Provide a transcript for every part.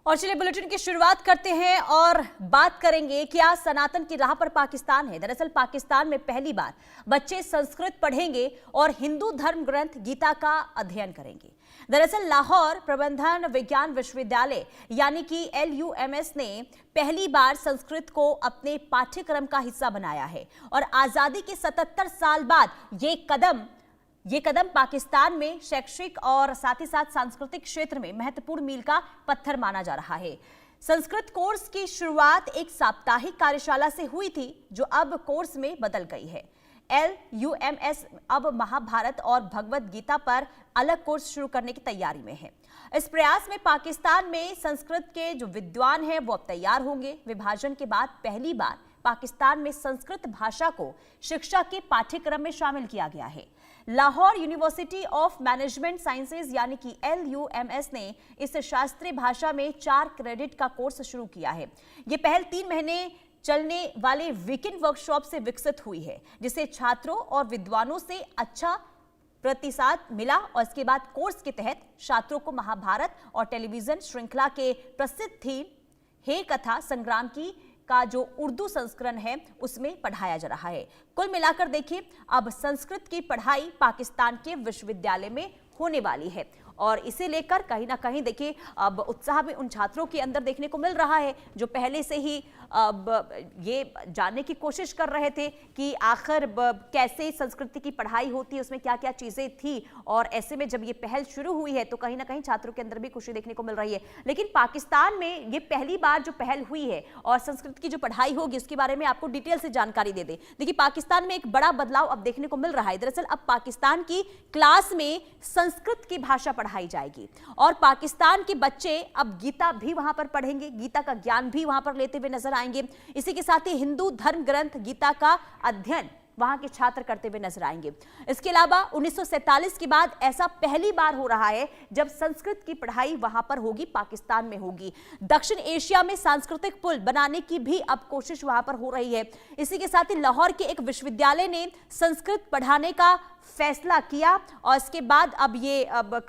और चलिए बुलेटिन की शुरुआत करते हैं और बात करेंगे क्या सनातन की राह पर पाकिस्तान है। दरअसल पाकिस्तान में पहली बार बच्चे संस्कृत पढ़ेंगे और हिंदू धर्म ग्रंथ गीता का अध्ययन करेंगे। दरअसल लाहौर प्रबंधन विज्ञान विश्वविद्यालय यानी कि LUMS ने पहली बार संस्कृत को अपने पाठ्यक्रम का हिस्सा बनाया है और आजादी के 77 साल बाद ये कदम पाकिस्तान में शैक्षिक और साथ ही साथ सांस्कृतिक क्षेत्र में महत्वपूर्ण मील का पत्थर माना जा रहा है। संस्कृत कोर्स की शुरुआत एक साप्ताहिक कार्यशाला से हुई थी जो अब कोर्स में बदल गई है। LUMS अब महाभारत और भगवत गीता पर अलग कोर्स शुरू करने की तैयारी में है। इस प्रयास में पाकिस्तान में संस्कृत के जो विद्वान हैं वो अब तैयार होंगे। विभाजन के बाद पहली बार पाकिस्तान में संस्कृत भाषा को शिक्षा के पाठ्यक्रम में शामिल किया गया है। Lahore university of management sciences यानी कि LUMS ने इस शास्त्रीय भाषा में 4 क्रेडिट का कोर्स शुरू किया है। ये पहल 3 महीने चलने वाले वीकेंड वर्कशॉप से विकसित हुई है जिसे छात्रों और विद्वानों से अच्छा प्रतिसाद मिला और इसके बाद कोर्स के तहत छात्रों को महाभारत और टेलीविजन श्रृंखला के प्रसिद्ध थीम हे कथा संग्राम का जो उर्दू संस्करण है उसमें पढ़ाया जा रहा है। कुल मिलाकर देखिए अब संस्कृत की पढ़ाई पाकिस्तान के विश्वविद्यालय में होने वाली है और इसे लेकर कहीं ना कहीं देखिए अब उत्साह भी उन छात्रों के अंदर देखने को मिल रहा है जो पहले से ही अब ये जानने की कोशिश कर रहे थे कि आखिर कैसे संस्कृति की पढ़ाई होती है, उसमें क्या क्या चीजें थी। और ऐसे में जब ये पहल शुरू हुई है तो कहीं ना कहीं छात्रों के अंदर भी खुशी देखने को मिल रही है। लेकिन पाकिस्तान में ये पहली बार जो पहल हुई है और संस्कृत की जो पढ़ाई होगी उसके बारे में आपको डिटेल से जानकारी दे दे। देखिए पाकिस्तान में एक बड़ा बदलाव अब देखने को मिल रहा है। दरअसल अब पाकिस्तान की क्लास में संस्कृत की भाषा पढ़ाई जाएगी और पाकिस्तान के बच्चे अब गीता भी वहां पर पढ़ेंगे, गीता का ज्ञान भी वहां पर लेते हुए नजर आएंगे। इसी के साथ ही हिंदू धर्म ग्रंथ गीता का अध्ययन वहां के छात्र करते हुए नजर आएंगे। इसके अलावा 1947 के बाद ऐसा पहली बार हो रहा है जब संस्कृत की पढ़ाई वहां पर होगी, पाकिस्तान में होगी। दक्षिण एशिया में सांस्कृतिक पुल बनाने की भी अब कोशिश वहां पर हो रही है। इसी के साथ ही लाहौर के एक विश्वविद्यालय ने संस्कृत पढ़ाने का फैसला किया और इसके बाद अब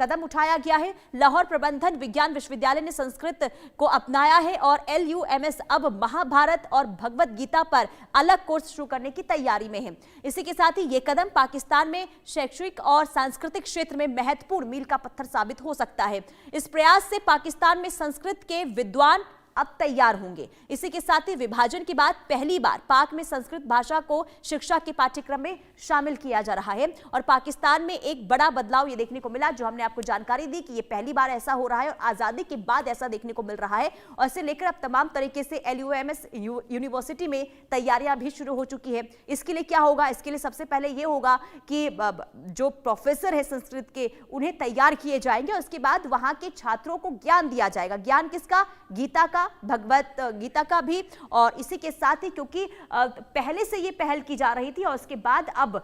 कदम उठाया गया है। लाहौर प्रबंधन विज्ञान विश्वविद्यालय ने संस्कृत को अपनाया है और LUMS अब महाभारत और भगवत गीता पर अलग कोर्स शुरू करने की तैयारी में है। इसी के साथ ही यह कदम पाकिस्तान में शैक्षिक और सांस्कृतिक क्षेत्र में महत्वपूर्ण मील का पत्थर साबित हो सकता है। इस प्रयास से पाकिस्तान में संस्कृत के विद्वान अब तैयार होंगे। इसी के साथ ही विभाजन के बाद पहली बार पाक में संस्कृत भाषा को शिक्षा के पाठ्यक्रम में शामिल किया जा रहा है और पाकिस्तान में एक बड़ा बदलाव ये देखने को मिला जो हमने आपको जानकारी दी कि ये पहली बार ऐसा हो रहा है और आजादी के बाद ऐसा देखने को मिल रहा है। और इसे लेकर अब तमाम तरीके से LUMS यूनिवर्सिटी में तैयारियां भी शुरू हो चुकी है। इसके लिए क्या होगा? इसके लिए सबसे पहले ये होगा कि जो प्रोफेसर है संस्कृत के उन्हें तैयार किए जाएंगे और उसके बाद वहां के छात्रों को ज्ञान दिया जाएगा। ज्ञान किसका? गीता का, भगवत गीता का भी। और इसी के साथ ही क्योंकि पहले से ये पहल की जा रही थी और उसके बाद अब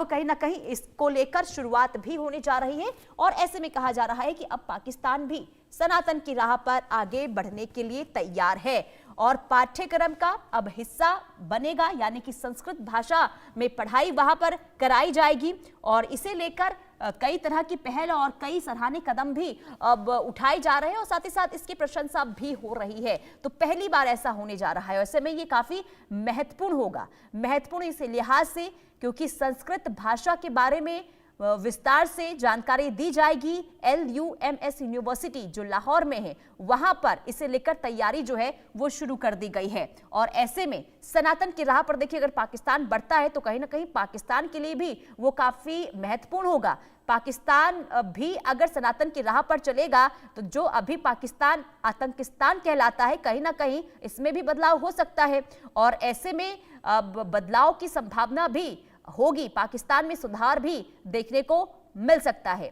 कहीं ना कहीं इसको लेकर शुरुआत भी होने जा रही है और ऐसे में कहा जा रहा है कि अब पाकिस्तान भी सनातन की राह पर आगे बढ़ने के लिए तैयार है और पाठ्यक्रम का अब हिस्सा बनेगा यानी कि संस्कृत भाषा में पढ़ाई वहां पर कराई जाएगी। और इसे लेकर कई तरह की पहल और कई सराहनीय कदम भी अब उठाए जा रहे हैं और साथ ही साथ इसकी प्रशंसा भी हो रही है। तो पहली बार ऐसा होने जा रहा है। ऐसे में ये काफी महत्वपूर्ण होगा, महत्वपूर्ण इस लिहाज से क्योंकि संस्कृत भाषा के बारे में विस्तार से जानकारी दी जाएगी। LUMS यूनिवर्सिटी जो लाहौर में है वहां पर इसे लेकर तैयारी जो है वो शुरू कर दी गई है। और ऐसे में सनातन की राह पर देखिए अगर पाकिस्तान बढ़ता है तो कहीं ना कहीं पाकिस्तान के लिए भी वो काफी महत्वपूर्ण होगा। पाकिस्तान भी अगर सनातन की राह पर चलेगा तो जो अभी पाकिस्तान आतंकिस्तान कहलाता है कहीं ना कहीं इसमें भी बदलाव हो सकता है और ऐसे में बदलाव की संभावना भी होगी, पाकिस्तान में सुधार भी देखने को मिल सकता है।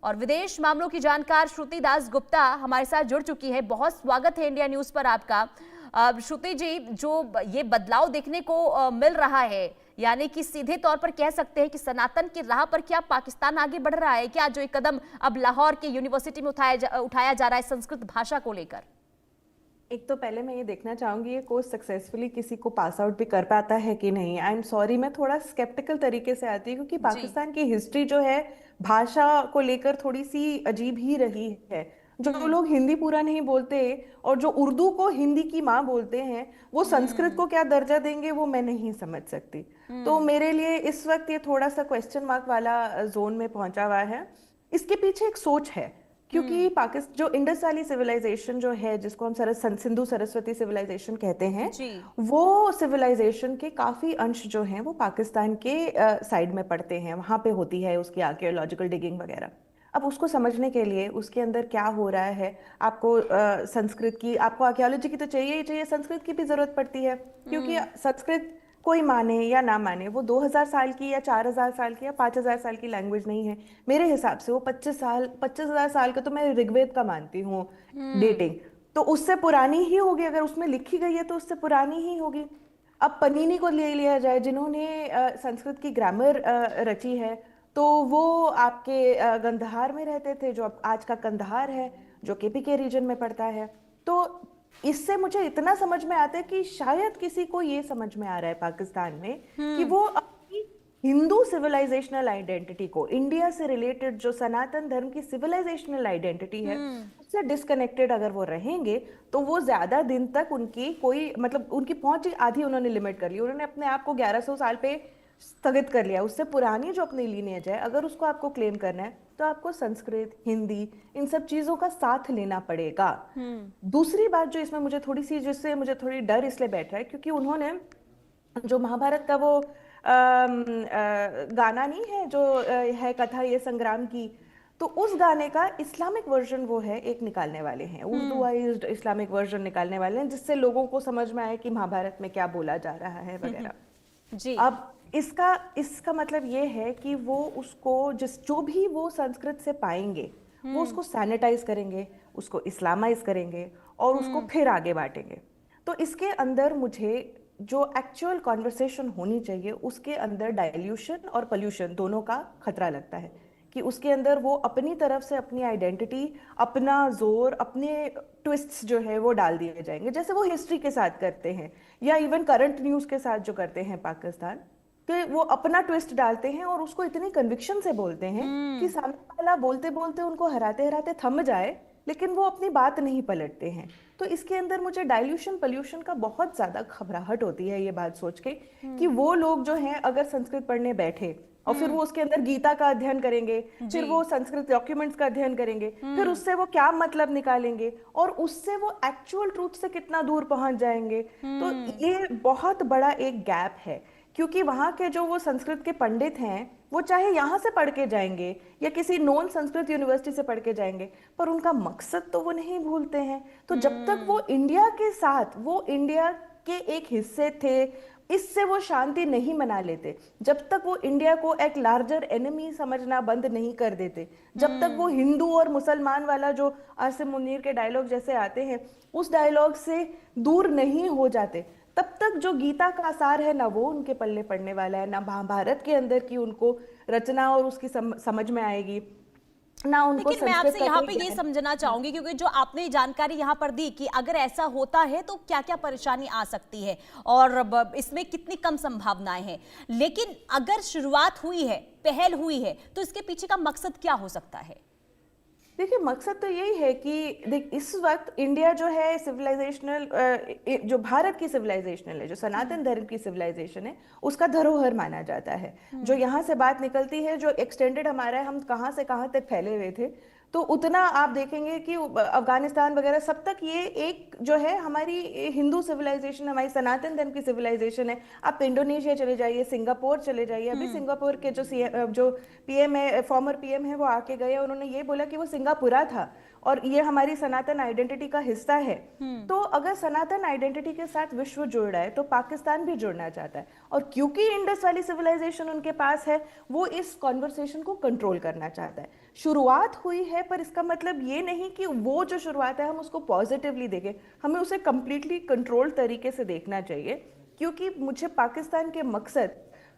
और विदेश मामलों की जानकार श्रुति दास गुप्ता हमारे साथ जुड़ चुकी है। बहुत स्वागत है इंडिया न्यूज पर आपका। श्रुति जी, जो ये बदलाव देखने को मिल रहा है यानी कि सीधे तौर पर कह सकते हैं कि सनातन की राह पर क्या पाकिस्तान आगे बढ़ रहा है क्या, जो एक कदम अब लाहौर के यूनिवर्सिटी में उठाया जा रहा है संस्कृत भाषा को लेकर? एक तो पहले मैं ये देखना चाहूंगी ये कोर्स सक्सेसफुली किसी को पास आउट भी कर पाता है कि नहीं। आई एम सॉरी, मैं थोड़ा स्केप्टिकल तरीके से आती हूँ क्योंकि पाकिस्तान की हिस्ट्री जो है भाषा को लेकर थोड़ी सी अजीब ही रही है। जो लोग हिंदी पूरा नहीं बोलते और जो उर्दू को हिंदी की माँ बोलते हैं, वो संस्कृत को क्या दर्जा देंगे वो मैं नहीं समझ सकती। तो मेरे लिए इस वक्त ये थोड़ा सा क्वेश्चन मार्क वाला जोन में पहुंचा हुआ है। इसके पीछे एक सोच है, क्योंकि पाकिस्तान जो इंडस वैली सिविलाइजेशन जो है, जिसको हम सिंधु सरस्वती सिविलाइजेशन कहते हैं, जी। वो सिविलाइजेशन के काफी अंश जो हैं वो पाकिस्तान के साइड में पड़ते हैं, वहां पे होती है उसकी आर्कियोलॉजिकल डिगिंग वगैरह। अब उसको समझने के लिए उसके अंदर क्या हो रहा है, आपको संस्कृत की, आपको आर्कियोलॉजी की तो चाहिए ही चाहिए, संस्कृत की भी जरूरत पड़ती है, क्योंकि संस्कृत कोई माने या ना माने वो 2000 साल की या 4000 साल की या 5000 साल की लैंग्वेज नहीं है। मेरे हिसाब से वो 25,000 साल का तो मैं ऋग्वेद का मानती हूँ डेटिंग, तो उससे पुरानी ही होगी, अगर उसमें लिखी गई है तो उससे पुरानी ही होगी। अब पनीनी को ले लिया जाए, जिन्होंने संस्कृत की ग्रामर रची है, तो वो आपके गंधहार में रहते थे, जो आज का कंधार है, जो केपीके रीजन में पड़ता है। तो इससे मुझे इतना समझ में आता है कि शायद किसी को ये समझ में आ रहा है पाकिस्तान में कि वो अपनी हिंदू सिविलाइजेशनल आइडेंटिटी को, इंडिया से रिलेटेड जो सनातन धर्म की सिविलाइजेशनल आइडेंटिटी है, उससे डिस्कनेक्टेड अगर वो रहेंगे तो वो ज्यादा दिन तक उनकी कोई मतलब उनकी पहुंच आधी उन्होंने लिमिट कर ली, उन्होंने अपने आप को 1100 साल पे स्थगित कर लिया। उससे पुरानी जो अपनी लीनियज है, अगर उसको आपको क्लेम करना है तो आपको संस्कृत, हिंदी, इन सब चीजों का साथ लेना पड़ेगा। दूसरी बात जो इसमें मुझे थोड़ी सी, जिससे मुझे थोड़ी डर इसलिए बैठ रहा है, क्योंकि उन्होंने जो महाभारत का वो गाना नहीं है जो है कथा ये संग्राम की, तो उस गाने का इस्लामिक वर्जन वो है एक निकालने वाले हैं, उर्दूवाइज्ड इस्लामिक वर्जन निकालने वाले हैं, जिससे लोगों को समझ में आए कि महाभारत में क्या बोला जा रहा है वगैरह। जी। अब इसका मतलब ये है कि वो उसको जो भी वो संस्कृत से पाएंगे वो उसको सैनिटाइज करेंगे, उसको इस्लामाइज करेंगे और उसको फिर आगे बांटेंगे। तो इसके अंदर मुझे जो एक्चुअल कॉन्वर्सेशन होनी चाहिए उसके अंदर डाइल्यूशन और पोल्यूशन दोनों का खतरा लगता है, कि उसके अंदर वो अपनी तरफ से अपनी आइडेंटिटी, अपना जोर, अपने ट्विस्ट्स जो है वो डाल दिए जाएंगे, जैसे वो हिस्ट्री के साथ करते हैं या इवन करंट न्यूज़ के साथ जो करते हैं पाकिस्तान, तो वो अपना ट्विस्ट डालते हैं और उसको इतनी कन्विक्शन से बोलते हैं कि सामने वाला बोलते बोलते उनको हराते हराते थम जाए, लेकिन वो अपनी बात नहीं पलटते हैं। तो इसके अंदर मुझे डाइल्यूशन पोल्यूशन का बहुत ज्यादा घबराहट होती है ये बात सोच के कि वो लोग जो हैं अगर संस्कृत पढ़ने बैठे और फिर वो उसके अंदर गीता का अध्ययन करेंगे, फिर वो संस्कृत डॉक्यूमेंट्स का अध्ययन करेंगे, फिर उससे वो क्या मतलब निकालेंगे और उससे वो एक्चुअल ट्रूथ से कितना दूर पहुंच जाएंगे। तो ये बहुत बड़ा एक गैप है, क्योंकि वहाँ के जो वो संस्कृत के पंडित हैं वो चाहे यहाँ से पढ़ के जाएंगे या किसी नॉन संस्कृत यूनिवर्सिटी से पढ़ के जाएंगे, पर उनका मकसद तो वो नहीं भूलते हैं। तो जब तक वो इंडिया के साथ, वो इंडिया के एक हिस्से थे, इससे वो शांति नहीं मना लेते, जब तक वो इंडिया को एक लार्जर एनिमी समझना बंद नहीं कर देते, जब तक वो हिंदू और मुसलमान वाला जो आसिम मुनीर के डायलॉग जैसे आते हैं उस डायलॉग से दूर नहीं हो जाते, तब तक जो गीता का आसार है ना वो उनके पल्ले पड़ने वाला है, ना महाभारत के अंदर की उनको रचना और उसकी समझ में आएगी, ना उनको। लेकिन मैं आपसे यहाँ पे ये समझना चाहूंगी, क्योंकि जो आपने जानकारी यहाँ पर दी कि अगर ऐसा होता है तो क्या क्या परेशानी आ सकती है और इसमें कितनी कम संभावनाएं हैं, लेकिन अगर शुरुआत हुई है, पहल हुई है, तो इसके पीछे का मकसद क्या हो सकता है? देखिए, मकसद तो यही है कि देख इस वक्त इंडिया जो है सिविलाइजेशनल, जो भारत की सिविलाइजेशनल है, जो सनातन धर्म की सिविलाइजेशन है, उसका धरोहर माना जाता है। जो यहाँ से बात निकलती है, जो एक्सटेंडेड हमारा है, हम कहाँ से कहाँ तक फैले हुए थे, तो उतना आप देखेंगे कि अफगानिस्तान वगैरह सब तक ये एक जो है हमारी हिंदू सिविलाइजेशन, हमारी सनातन धर्म की सिविलाइजेशन है। आप इंडोनेशिया चले जाइए, सिंगापुर चले जाइए, अभी सिंगापुर के जो पीएम है, फॉर्मर पीएम है, वो आके गए, उन्होंने ये बोला कि वो सिंगापुरा था और ये हमारी सनातन आइडेंटिटी का हिस्सा है। तो अगर सनातन आइडेंटिटी के साथ विश्व जुड़ रहा है तो पाकिस्तान भी जुड़ना चाहता है, और क्योंकि इंडस वाली सिविलाइजेशन उनके पास है, वो इस कॉन्वर्सेशन को कंट्रोल करना चाहता है। शुरुआत हुई है, पर इसका मतलब ये नहीं कि वो जो शुरुआत है हम उसको पॉजिटिवली देखें, हमें उसे कंप्लीटली कंट्रोल तरीके से देखना चाहिए। क्योंकि मुझे पाकिस्तान के मकसद,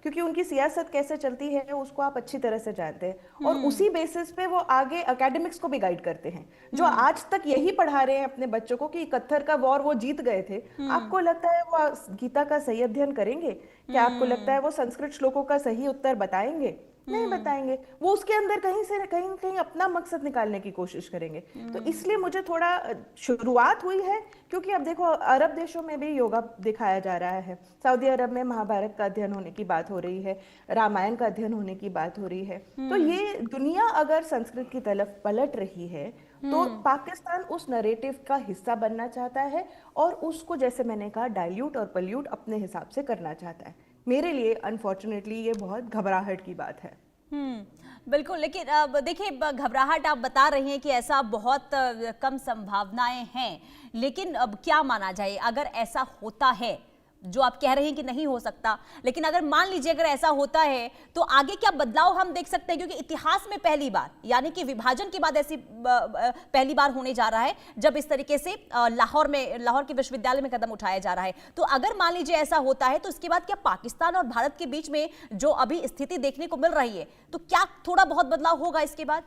क्योंकि उनकी सियासत कैसे चलती है उसको आप अच्छी तरह से जानते हैं, और उसी बेसिस पे वो आगे एकेडमिक्स को भी गाइड करते हैं, जो आज तक यही पढ़ा रहे हैं अपने बच्चों को कि कत्थर का वॉर वो जीत गए थे। आपको लगता है वो गीता का सही अध्ययन करेंगे? क्या आपको लगता है वो संस्कृत श्लोकों का सही उत्तर बताएंगे? नहीं बताएंगे। वो उसके अंदर कहीं से कहीं कहीं अपना मकसद निकालने की कोशिश करेंगे। तो इसलिए मुझे थोड़ा शुरुआत हुई है, क्योंकि अब देखो अरब देशों में भी योगा दिखाया जा रहा है। सऊदी अरब में महाभारत का अध्ययन होने की बात हो रही है, रामायण का अध्ययन होने की बात हो रही है। तो ये दुनिया अगर संस्कृत की तरफ पलट रही है तो पाकिस्तान उस नरेटिव का हिस्सा बनना चाहता है और उसको, जैसे मैंने कहा, डाइल्यूट और पल्यूट अपने हिसाब से करना चाहता है। मेरे लिए अनफॉर्चुनेटली ये बहुत घबराहट की बात है। बिल्कुल। लेकिन अब देखिए, घबराहट आप बता रही हैं कि ऐसा बहुत कम संभावनाएं हैं, लेकिन अब क्या माना जाए अगर ऐसा होता है, जो आप कह रहे हैं कि नहीं हो सकता, लेकिन अगर मान लीजिए अगर ऐसा होता है तो आगे क्या बदलाव हम देख सकते हैं? क्योंकि इतिहास में पहली बार, यानी कि विभाजन के बाद ऐसी पहली बार होने जा रहा है जब इस तरीके से लाहौर के विश्वविद्यालय में कदम उठाया जा रहा है। तो अगर मान लीजिए ऐसा होता है तो इसके बाद क्या पाकिस्तान और भारत के बीच में जो अभी स्थिति देखने को मिल रही है, तो क्या थोड़ा बहुत बदलाव होगा इसके बाद?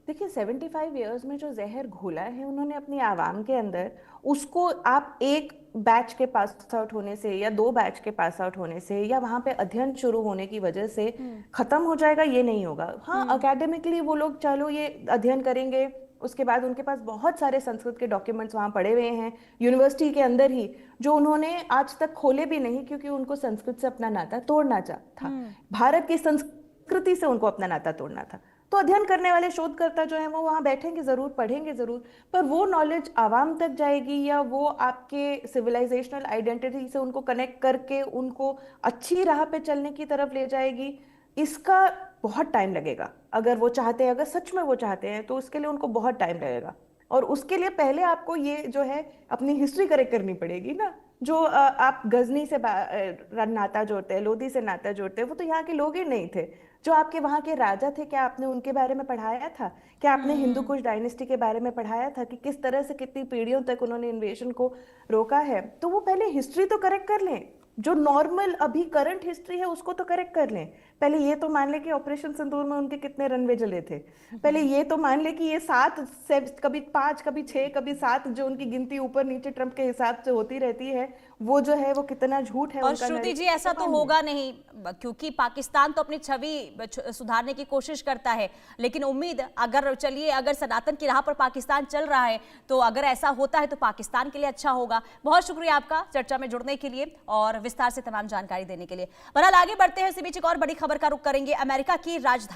देखिए, 75 इयर्स में जो जहर घोला है उन्होंने अपनी आवाम के अंदर, उसको आप एक बैच के पास आउट होने से या 2 बैच के पास आउट होने से या वहां पे अध्ययन शुरू होने की वजह से खत्म हो जाएगा, ये नहीं होगा। हाँ, एकेडमिकली वो लोग चलो ये अध्ययन करेंगे, उसके बाद उनके पास बहुत सारे संस्कृत के डॉक्यूमेंट्स वहां पड़े हुए हैं यूनिवर्सिटी के अंदर ही, जो उन्होंने आज तक खोले भी नहीं, क्योंकि उनको संस्कृत से अपना नाता तोड़ना था, भारत की संस्कृति से उनको अपना नाता तोड़ना था। तो अध्ययन करने वाले शोधकर्ता जो हैं वो वहाँ बैठेंगे जरूर, पढ़ेंगे जरूर, पर वो नॉलेज आवाम तक जाएगी या वो आपके सिविलाइजेशनल आइडेंटिटी से उनको कनेक्ट करके उनको अच्छी राह पे चलने की तरफ ले जाएगी, इसका बहुत टाइम लगेगा। अगर वो चाहते हैं, अगर सच में वो चाहते हैं, तो उसके लिए उनको बहुत टाइम लगेगा। और उसके लिए पहले आपको ये जो है अपनी हिस्ट्री करेक्ट करनी पड़ेगी ना। जो आप गजनी से नाता जोड़ते हैं, लोधी से नाता जोड़ते हैं, वो तो यहाँ के लोग ही नहीं थे। जो आपके वहाँ के राजा थे, क्या आपने उनके बारे में पढ़ाया था? क्या आपने हिंदू कुश डायनेस्टी के बारे में पढ़ाया था कि किस तरह से कितनी पीढ़ियों तक उन्होंने इन्वेशन को रोका है? तो वो पहले हिस्ट्री तो करेक्ट कर लें, जो नॉर्मल अभी करंट हिस्ट्री है उसको तो करेक्ट कर लें। पहले ये तो मान लें कि ऑपरेशन सिंदूर में उनके कितने रनवे जले थे। पहले ये तो मान लें कि ये 7 से कभी 5 कभी 6 कभी 7 जो उनकी गिनती ऊपर नीचे ट्रंप के हिसाब से होती रहती है, वो जो है वो कितना झूठ है। और श्रुति जी, ऐसा तो होगा नहीं, क्योंकि पाकिस्तान तो अपनी छवि सुधारने की कोशिश करता है, लेकिन उम्मीद अगर चलिए अगर सनातन की राह पर पाकिस्तान चल रहा है तो अगर ऐसा होता है तो पाकिस्तान के लिए अच्छा होगा। बहुत शुक्रिया आपका चर्चा में जुड़ने के लिए और विस्तार से तमाम जानकारी देने के लिए। बहरहाल आगे बढ़ते हैं, इसी बीच एक और बड़ी खबर का रुख करेंगे। अमेरिका की राजधानी